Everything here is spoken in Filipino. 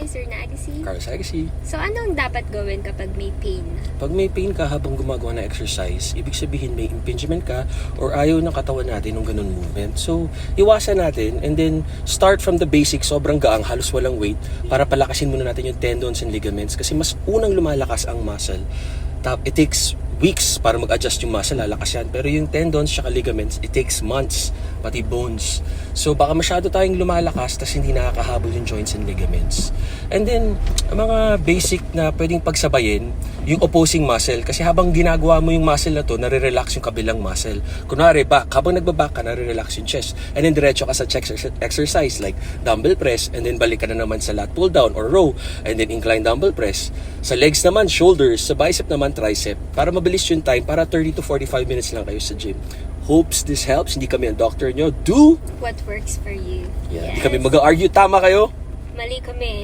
Sir Agassi. Carlos Agassi. So, anong dapat gawin kapag may pain? Pag may pain ka habang gumagawa ng exercise, ibig sabihin may impingement ka or ayaw ng katawan natin ng ganun movement. So, iwasan natin and then start from the basic, sobrang gaang, halos walang weight, para palakasin muna natin yung tendons and ligaments kasi mas unang lumalakas ang muscle. It takes weeks para mag-adjust yung muscle, lalakas yan. Pero yung tendons at ligaments, it takes months, pati bones. So baka masyado tayong lumalakas tas hindi nakakahabol yung joints and ligaments. And then, ang mga basic na pwedeng pagsabayin, yung opposing muscle. Kasi habang ginagawa mo yung muscle na to, nare-relax yung kabilang muscle. Kunwari, back, habang nagbaback ka, nare-relax yung chest. And then diretso ka sa chest exercise like dumbbell press, and then balik ka na naman sa lat pull down or row, and then incline dumbbell press. Sa legs naman, shoulders. Sa bicep naman, tricep. Para mabilis yung time, para 30 to 45 minutes lang kayo sa gym. Hopes this helps. Hindi kami ang doctor nyo. Do What works for you? Hindi kami mag-argue. Tama kayo? Mali kami.